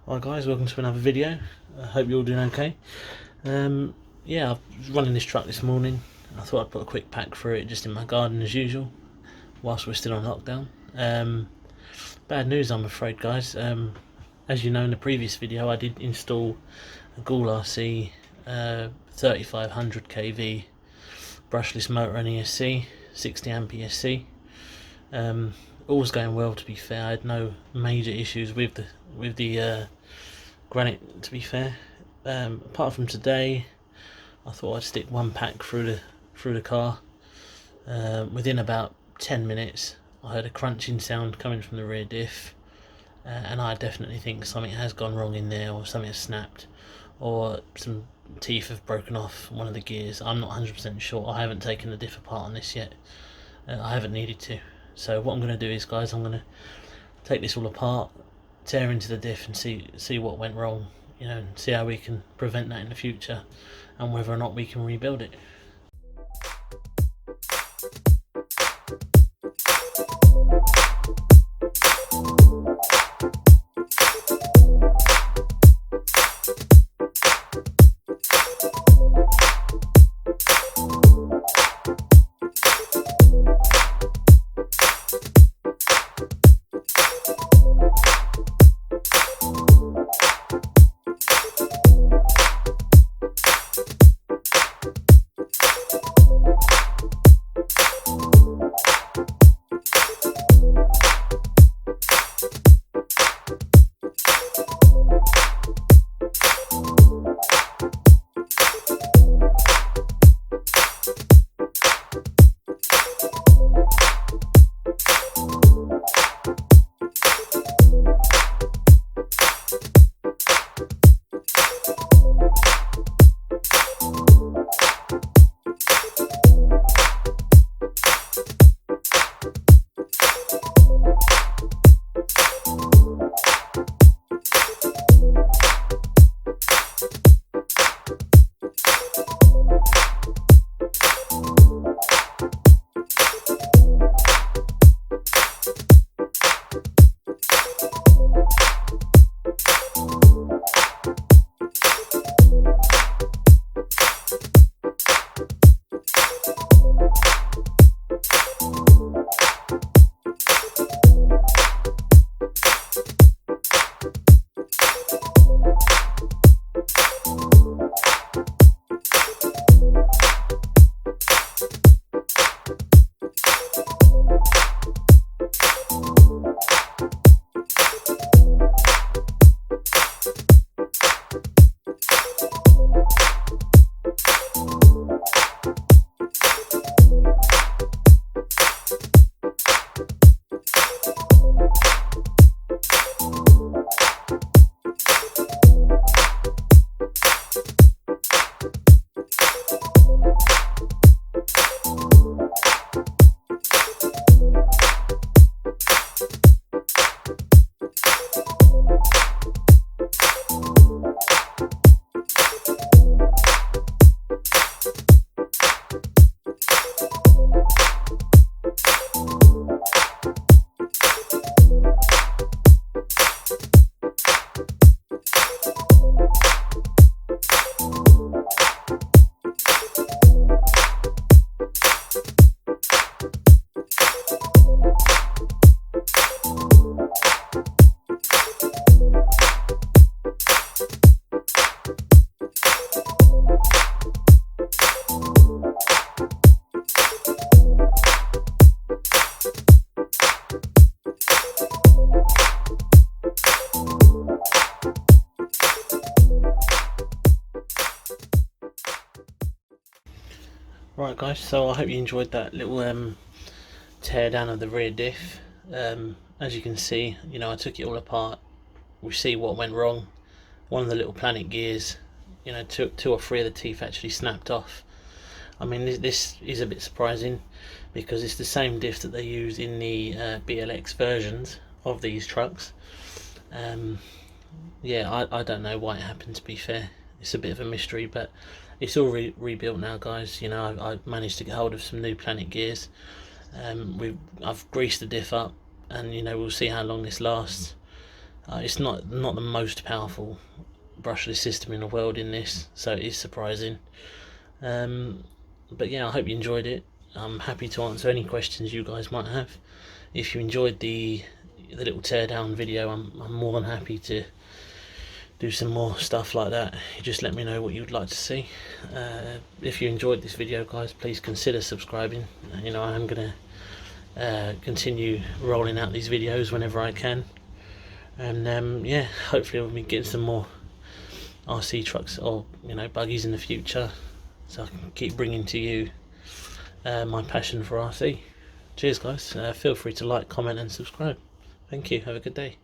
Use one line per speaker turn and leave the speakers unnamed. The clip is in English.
Hi guys, welcome to another video. I hope you're all doing okay. Yeah, I was running this truck this morning. I thought I'd put a quick pack through it just in my garden as usual, whilst we're still on lockdown. Bad news, I'm afraid, guys. As you know, in the previous video I did install a Ghoul RC 3500 kV brushless motor and ESC, 60 amp ESC. All was going well, to be fair. I had no major issues with the Granite, to be fair. Apart from today, I thought I'd stick one pack through the car. Within about 10 minutes, I heard a crunching sound coming from the rear diff, and I definitely think something has gone wrong in there, or something has snapped, or some teeth have broken off one of the gears. I'm not 100% sure. I haven't taken the diff apart on this yet. I haven't needed to. So what I'm going to do is, guys, I'm going to take this all apart, tear into the diff and see what went wrong, and see how we can prevent that in the future and whether or not we can rebuild it. Right guys, so I hope you enjoyed that little tear down of the rear diff. As you can see, I took it all apart. We see what went wrong. One of the little planet gears, two or three of the teeth actually snapped off. I mean, this is a bit surprising because it's the same diff that they use in the BLX versions of these trucks. Yeah, I don't know why it happened, to be fair. It's a bit of a mystery, but it's all rebuilt now, guys. I've managed to get hold of some new planet gears. I've greased the diff up, and we'll see how long this lasts. It's not the most powerful brushless system in the world in this, so it is surprising. But yeah, I hope you enjoyed it. I'm happy to answer any questions you guys might have. If you enjoyed the little teardown video, I'm more than happy to do some more stuff like that. You just let me know what you'd like to see. If you enjoyed this video, guys, please consider subscribing. You know, I'm gonna continue rolling out these videos whenever I can, and yeah, hopefully we'll be getting some more RC trucks or, you know, buggies in the future, so I can keep bringing to you my passion for RC. Cheers, guys. Feel free to like, comment and subscribe. Thank you. Have a good day.